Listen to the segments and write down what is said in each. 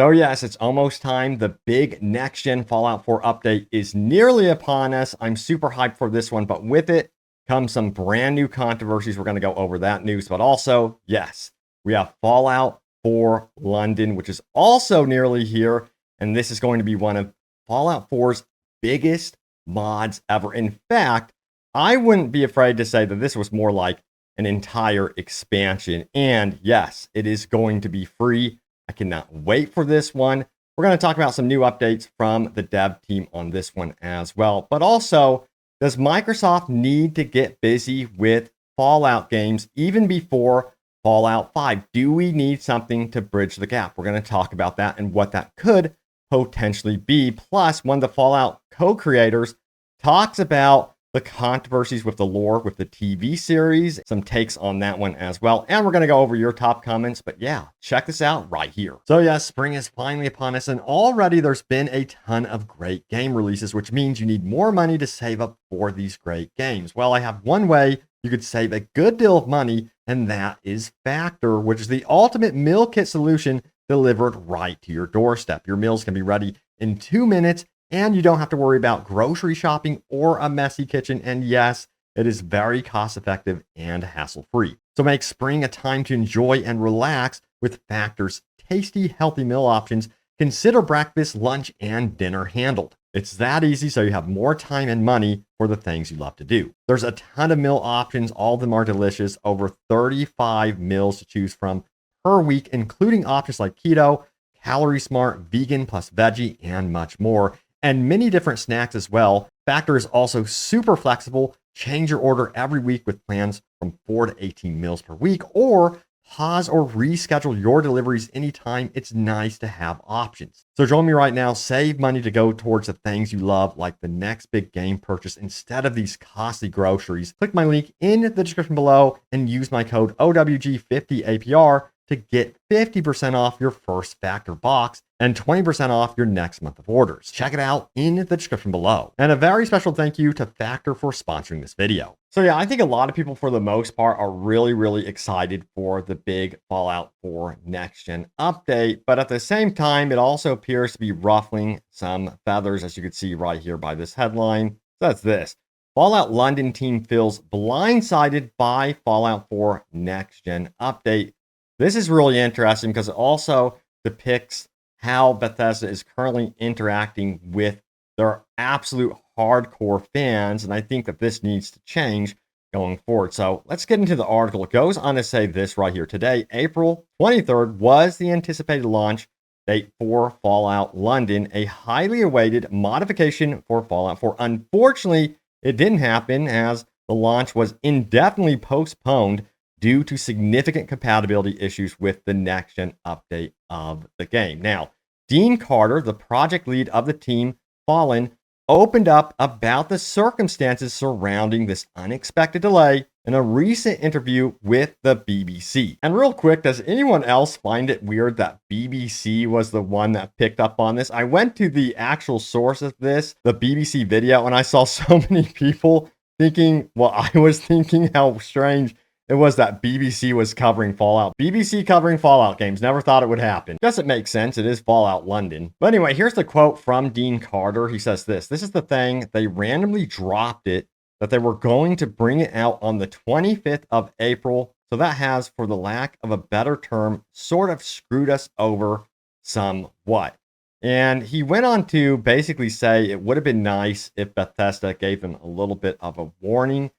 So yes, it's almost time. The big next-gen Fallout 4 update is nearly upon us. I'm super hyped for this one, but with it comes some brand new controversies. We're going to go over that news, but also, yes, we have Fallout 4 London, which is also nearly here, and this is going to be one of Fallout 4's biggest mods ever. In fact, I wouldn't be afraid to say that this was more like an entire expansion, and yes, it is going to be free. I cannot wait for this one. We're going to talk about some new updates from the dev team on this one as well. But also, does Microsoft need to get busy with Fallout games even before Fallout 5? Do we need something to bridge the gap? We're going to talk about that and what that could potentially be. Plus, one of the Fallout co-creators talks about the controversies with the lore with the TV series, some takes on that one as well. And we're going to go over your top comments, but yeah, check this out right here. So yes, spring is finally upon us, and already there's been a ton of great game releases, which means you need more money to save up for these great games. Well, I have one way you could save a good deal of money, and that is Factor, which is the ultimate meal kit solution delivered right to your doorstep. Your meals can be ready in 2 minutes, and you don't have to worry about grocery shopping or a messy kitchen. And yes, it is very cost effective and hassle free. So make spring a time to enjoy and relax with Factor's tasty, healthy meal options. Consider breakfast, lunch, and dinner handled. It's that easy, so you have more time and money for the things you love to do. There's a ton of meal options. All of them are delicious. Over 35 meals to choose from per week, including options like keto, calorie smart, vegan plus veggie, and much more. And many different snacks as well. Factor is also super flexible. Change your order every week with plans from 4 to 18 meals per week, or pause or reschedule your deliveries anytime. It's nice to have options. So join me right now. Save money to go towards the things you love, like the next big game purchase, instead of these costly groceries. Click my link in the description below and use my code OWG50APR to get 50% off your first Factor box and 20% off your next month of orders. Check it out in the description below. And a very special thank you to Factor for sponsoring this video. So yeah, I think a lot of people for the most part are really excited for the big Fallout 4 next gen update. But at the same time, it also appears to be ruffling some feathers, as you can see right here by this headline. So that's this. Fallout London team feels blindsided by Fallout 4 next gen update. This is really interesting because it also depicts how Bethesda is currently interacting with their absolute hardcore fans. And I think that this needs to change going forward. So let's get into the article. It goes on to say this right here. Today, April 23rd, was the anticipated launch date for Fallout London, a highly awaited modification for Fallout 4. Unfortunately, it didn't happen as the launch was indefinitely postponed due to significant compatibility issues with the next-gen update of the game. Now, Dean Carter, the project lead of the team, Fallen, opened up about the circumstances surrounding this unexpected delay in a recent interview with the BBC. And real quick, does anyone else find it weird that BBC was the one that picked up on this? I went to the actual source of this, the BBC video, and I saw so many people thinking what I was thinking, how strange it was that BBC was covering Fallout. BBC covering Fallout games. Never thought it would happen. Guess it makes sense. It is Fallout London. But anyway, here's the quote from Dean Carter. He says this. This is the thing. They randomly dropped it, that they were going to bring it out on the 25th of April. So that has, for the lack of a better term, sort of screwed us over somewhat. And he went on to basically say it would have been nice if Bethesda gave him a little bit of a warning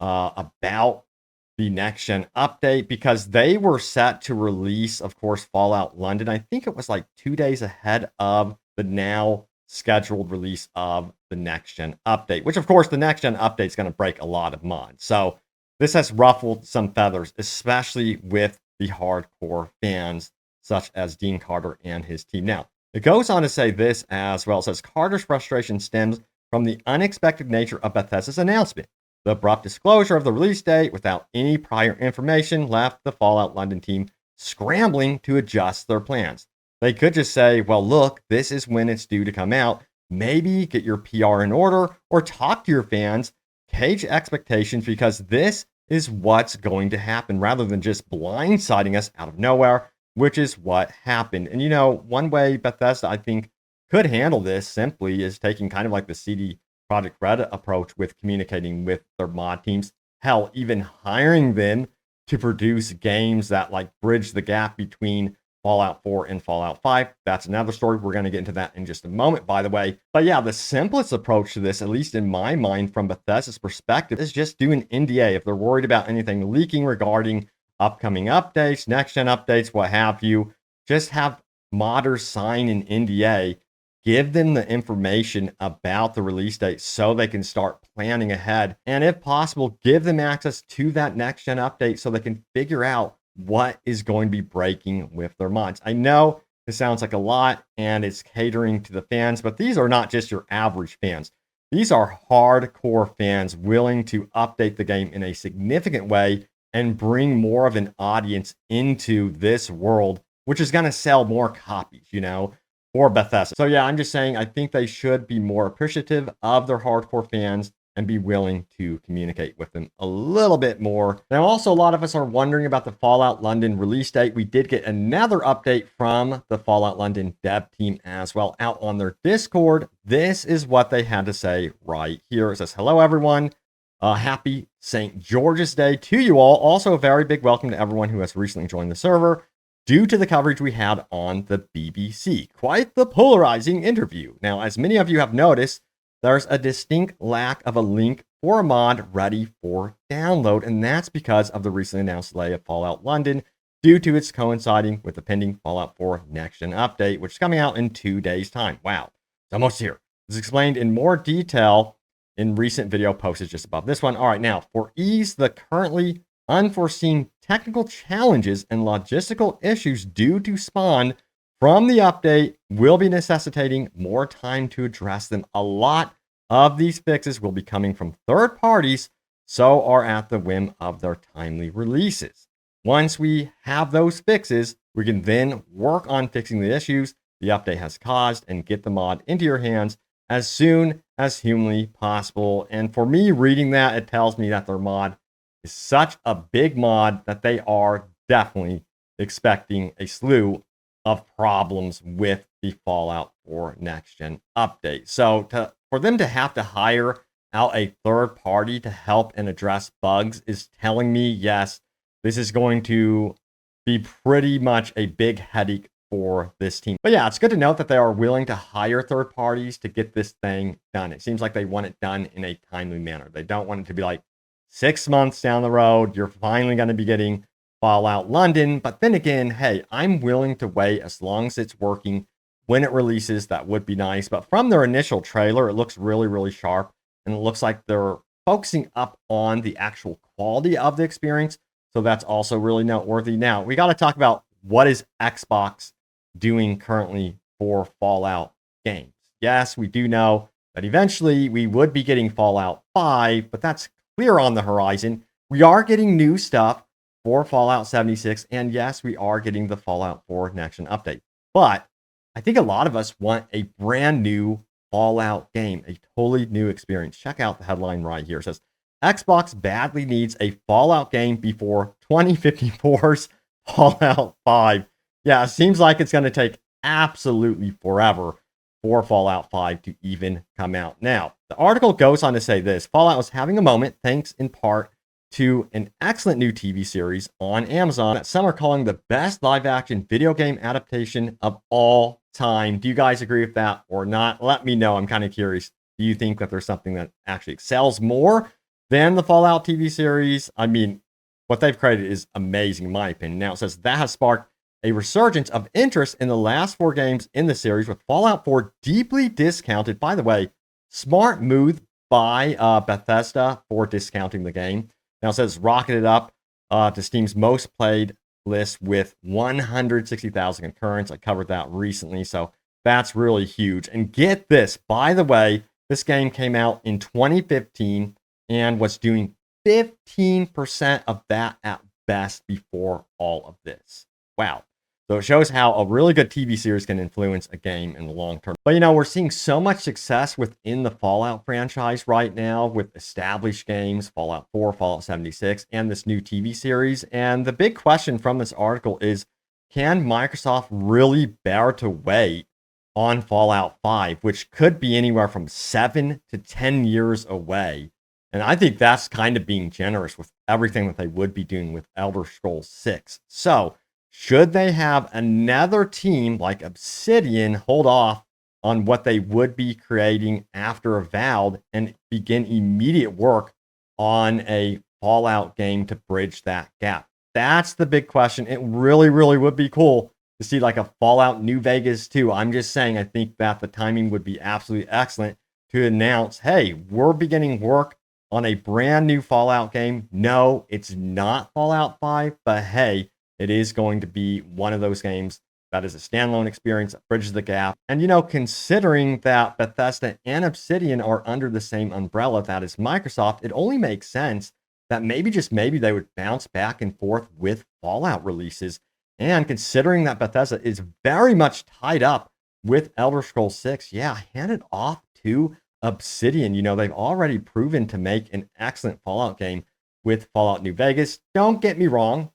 about the next gen update, because they were set to release, of course, Fallout London. I think it was like 2 days ahead of the now scheduled release of the next gen update, which of course the next gen update is going to break a lot of mods. So this has ruffled some feathers, especially with the hardcore fans such as Dean Carter and his team. Now, it goes on to say this as well. It says Carter's frustration stems from the unexpected nature of Bethesda's announcement. The abrupt disclosure of the release date without any prior information left the Fallout London team scrambling to adjust their plans. They could just say, well, look, this is when it's due to come out. Maybe get your PR in order or talk to your fans, cage expectations, because this is what's going to happen, rather than just blindsiding us out of nowhere. which is what happened. And, you know, one way Bethesda, I think, could handle this simply is taking kind of like the CD Projekt Red approach with communicating with their mod teams. Hell, even hiring them to produce games that like bridge the gap between Fallout 4 and Fallout 5. That's another story. We're going to get into that in just a moment, by the way. But yeah, the simplest approach to this, at least in my mind from Bethesda's perspective, is just do an NDA. If they're worried about anything leaking regarding upcoming updates, next-gen updates, what have you, just have modders sign an NDA. Give them the information about the release date so they can start planning ahead. And if possible, give them access to that next-gen update so they can figure out what is going to be breaking with their mods. I know this sounds like a lot and it's catering to the fans, but these are not just your average fans. These are hardcore fans willing to update the game in a significant way and bring more of an audience into this world, which is going to sell more copies, you know, for Bethesda. So yeah, I'm just saying, I think they should be more appreciative of their hardcore fans and be willing to communicate with them a little bit more. Now, also, a lot of us are wondering about the Fallout London release date. We did get another update from the Fallout London dev team as well out on their Discord. This is what they had to say right here. It says, hello, everyone. Happy St. George's Day to you all. Also, a very big welcome to everyone who has recently joined the server due to the coverage we had on the BBC. Quite the polarizing interview. Now, as many of you have noticed, there's a distinct lack of a link for a mod ready for download, and that's because of the recently announced delay of Fallout London due to its coinciding with the pending Fallout 4 next-gen update, which is coming out in 2 days' time. Wow, it's almost here. It's explained in more detail in recent video posted just above this one. All right, now, for ease, the currently unforeseen technical challenges and logistical issues due to spawn from the update will be necessitating more time to address them. A lot of these fixes will be coming from third parties, so are at the whim of their timely releases. Once we have those fixes, we can then work on fixing the issues the update has caused and get the mod into your hands as soon as humanly possible. And for me, reading that, it tells me that their mod is such a big mod that they are definitely expecting a slew of problems with the Fallout 4 next-gen update. So for them to have to hire out a third party to help and address bugs is telling me, yes, this is going to be pretty much a big headache for this team. But yeah, it's good to note that they are willing to hire third parties to get this thing done. It seems like they want it done in a timely manner. They don't want it to be like 6 months down the road, you're finally going to be getting Fallout London. But then again, hey, I'm willing to wait as long as it's working when it releases. That would be nice. But from their initial trailer, it looks really, really sharp. And it looks like they're focusing up on the actual quality of the experience. So that's also really noteworthy. Now, we got to talk about what is Xbox doing currently for Fallout games. Yes, we do know that eventually we would be getting Fallout 5, but that's clear on the horizon. We are getting new stuff for Fallout 76, and yes, we are getting the Fallout 4 next-gen update. But I think a lot of us want a brand new Fallout game, a totally new experience. Check out the headline right here. It says, Xbox badly needs a Fallout game before 2054's Fallout 5. Yeah, it seems like it's going to take absolutely forever for Fallout 5 to even come out. Now, the article goes on to say this: Fallout is having a moment thanks in part to an excellent new TV series on Amazon that some are calling the best live-action video game adaptation of all time. Do you guys agree with that or not? Let me know. I'm kind of curious. Do you think that there's something that actually excels more than the Fallout TV series? I mean, what they've created is amazing, in my opinion. Now, it says that has sparked a resurgence of interest in the last 4 games in the series, with Fallout 4 deeply discounted. By the way, smart move by Bethesda for discounting the game. Now it says rocketed up to Steam's most played list with 160,000 concurrents. I covered that recently, so that's really huge. And get this, by the way, this game came out in 2015 and was doing 15% of that at best before all of this. Wow. So it shows how a really good TV series can influence a game in the long term. But, you know, we're seeing so much success within the Fallout franchise right now with established games, Fallout 4, Fallout 76, and this new TV series. And the big question from this article is, can Microsoft really bear to wait on Fallout 5, which could be anywhere from 7 to 10 years away? And I think that's kind of being generous with everything that they would be doing with Elder Scrolls 6. So, should they have another team like Obsidian hold off on what they would be creating after Avowed and begin immediate work on a Fallout game to bridge that gap? That's the big question. It really, really would be cool to see like a Fallout New Vegas 2. I'm just saying, I think that the timing would be absolutely excellent to announce, hey, we're beginning work on a brand new Fallout game. No, it's not Fallout 5, but hey, it is going to be one of those games that is a standalone experience that bridges the gap. And, you know, considering that Bethesda and Obsidian are under the same umbrella that is Microsoft, it only makes sense that maybe, just maybe, they would bounce back and forth with Fallout releases. And considering that Bethesda is very much tied up with Elder Scrolls 6, yeah, hand it off to Obsidian. You know, they've already proven to make an excellent Fallout game with Fallout New Vegas. Don't get me wrong,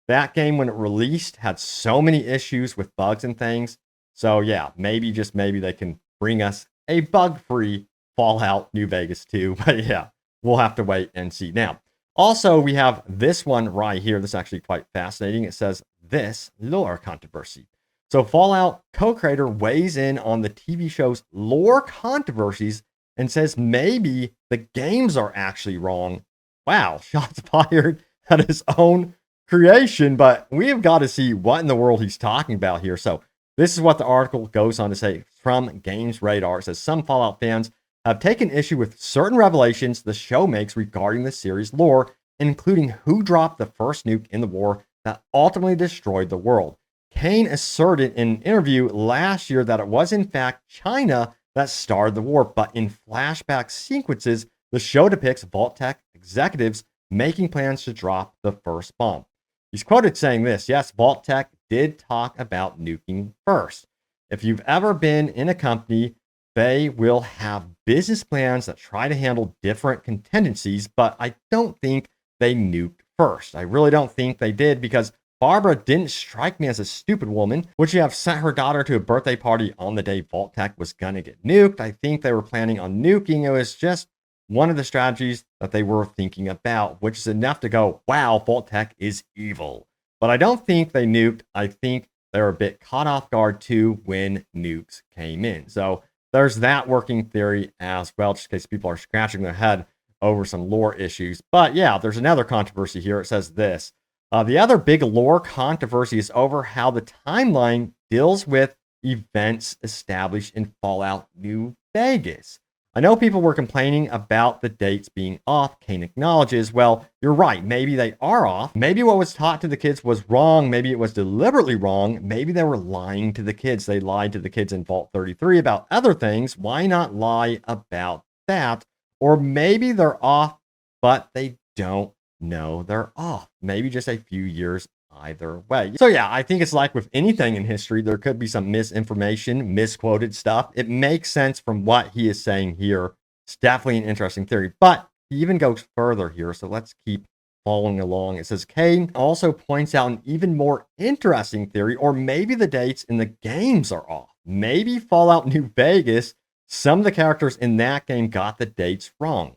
that game, when it released, had so many issues with bugs and things. So yeah, maybe, just maybe, they can bring us a bug-free Fallout New Vegas 2. But yeah, we'll have to wait and see. Now, also, we have this one right here. This is actually quite fascinating. It says, this lore controversy. So Fallout co-creator weighs in on the TV show's lore controversies and says maybe the games are actually wrong. Wow, shots fired at his own creation, but we have got to see what in the world he's talking about here. So this is what the article goes on to say from Games Radar. It says some Fallout fans have taken issue with certain revelations the show makes regarding the series lore, including who dropped the first nuke in the war that ultimately destroyed the world. Kane asserted in an interview last year that it was in fact China that started the war, but in flashback sequences, the show depicts Vault-Tec executives making plans to drop the first bomb. He's quoted saying this, yes, Vault-Tec did talk about nuking first. If you've ever been in a company, they will have business plans that try to handle different contingencies, but I don't think they nuked first. I really don't think they did, because Barbara didn't strike me as a stupid woman. Would she have sent her daughter to a birthday party on the day Vault-Tec was gonna get nuked? I think they were planning on nuking. It was just one of the strategies that they were thinking about, which is enough to go, wow, Vault-Tec is evil. But I don't think they nuked. I think they were a bit caught off guard too when nukes came in. So there's that working theory as well, just in case people are scratching their head over some lore issues. But yeah, there's another controversy here. It says this. The other big lore controversy is over how the timeline deals with events established in Fallout New Vegas. I know people were complaining about the dates being off. Kane acknowledges, well, you're right. Maybe they are off. Maybe what was taught to the kids was wrong. Maybe it was deliberately wrong. Maybe they were lying to the kids. They lied to the kids in Vault 33 about other things. Why not lie about that? Or maybe they're off, but they don't know they're off. Maybe just a few years either way. So yeah, I think it's like with anything in history, there could be some misinformation, misquoted stuff. It makes sense from what he is saying here. It's definitely an interesting theory, but he even goes further here. So let's keep following along. It says, Kane also points out an even more interesting theory, or maybe the dates in the games are off. Maybe Fallout New Vegas, some of the characters in that game got the dates wrong.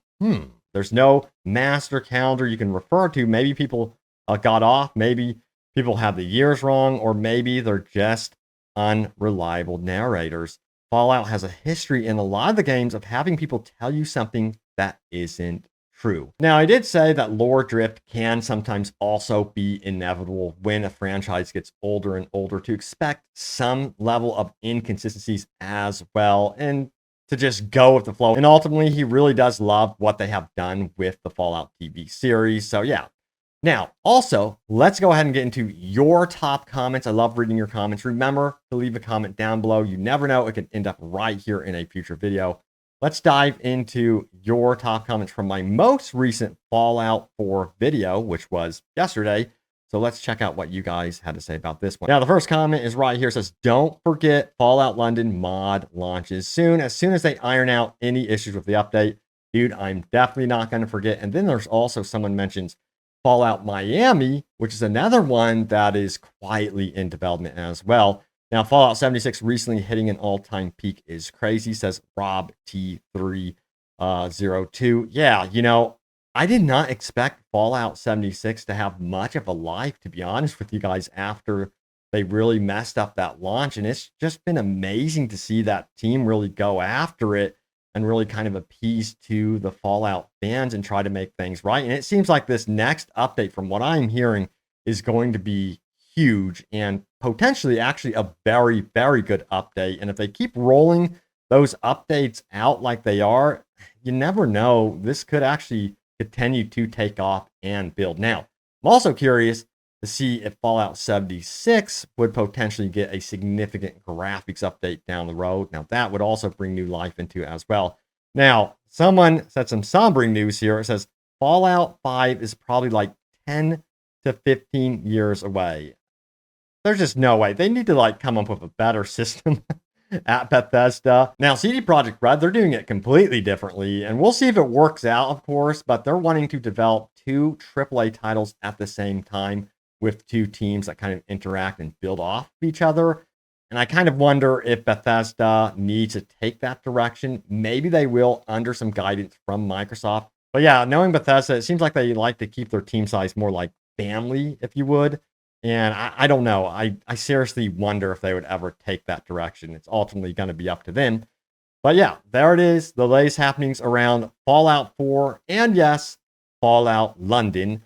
There's no master calendar you can refer to. Maybe people got off. Maybe people have the years wrong, or maybe they're just unreliable narrators. Fallout has a history in a lot of the games of having people tell you something that isn't true. Now, I did say that lore drift can sometimes also be inevitable when a franchise gets older and older, to expect some level of inconsistencies as well, and to just go with the flow. And ultimately, he really does love what they have done with the Fallout TV series. So yeah. Now, also, let's go ahead and get into your top comments. I love reading your comments. Remember to leave a comment down below. You never know, it could end up right here in a future video. Let's dive into your top comments from my most recent Fallout 4 video, which was yesterday. So let's check out what you guys had to say about this one. Now, the first comment is right here. It says, don't forget Fallout London mod launches soon. As soon as they iron out any issues with the update, dude, I'm definitely not going to forget. And then there's also someone mentions Fallout Miami, which is another one that is quietly in development as well. Now, Fallout 76 recently hitting an all-time peak is crazy, says Rob T302. Yeah, I did not expect Fallout 76 to have much of a life, to be honest with you guys, after they really messed up that launch. And it's just been amazing to see that team really go after it and really kind of appease to the Fallout fans and try to make things right. And it seems like this next update, from what I'm hearing, is going to be huge and potentially actually a very, very good update. And if they keep rolling those updates out like they are, you never know. This could actually continue to take off and build. Now, I'm also curious to see if Fallout 76 would potentially get a significant graphics update down the road. Now, that would also bring new life into it as well. Now, someone said some sombering news here. It says Fallout 5 is probably like 10 to 15 years away. There's just no way. They need to come up with a better system at Bethesda. Now, CD Projekt Red, they're doing it completely differently, and we'll see if it works out, of course, but they're wanting to develop 2 AAA titles at the same time with 2 teams that kind of interact and build off each other. And I kind of wonder if Bethesda needs to take that direction. Maybe they will under some guidance from Microsoft. But yeah, knowing Bethesda, it seems like they like to keep their team size more like family, if you would. And I don't know. I seriously wonder if they would ever take that direction. It's ultimately going to be up to them. But yeah, there it is. The latest happenings around Fallout 4 and yes, Fallout London,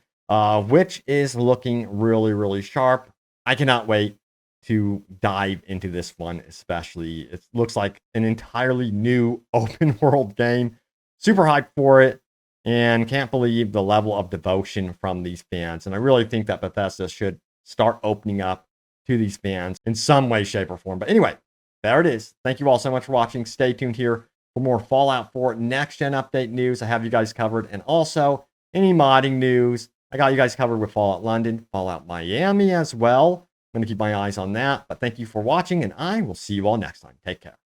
which is looking really, really sharp. I cannot wait to dive into this one, especially. It looks like an entirely new open world game. Super hyped for it. And can't believe the level of devotion from these fans. And I really think that Bethesda should start opening up to these fans in some way, shape, or form. But anyway, there it is. Thank you all so much for watching. Stay tuned here for more Fallout 4 next gen update news. I have you guys covered. And also any modding news. I got you guys covered with Fallout London, Fallout Miami as well. I'm going to keep my eyes on that. But thank you for watching, and I will see you all next time. Take care.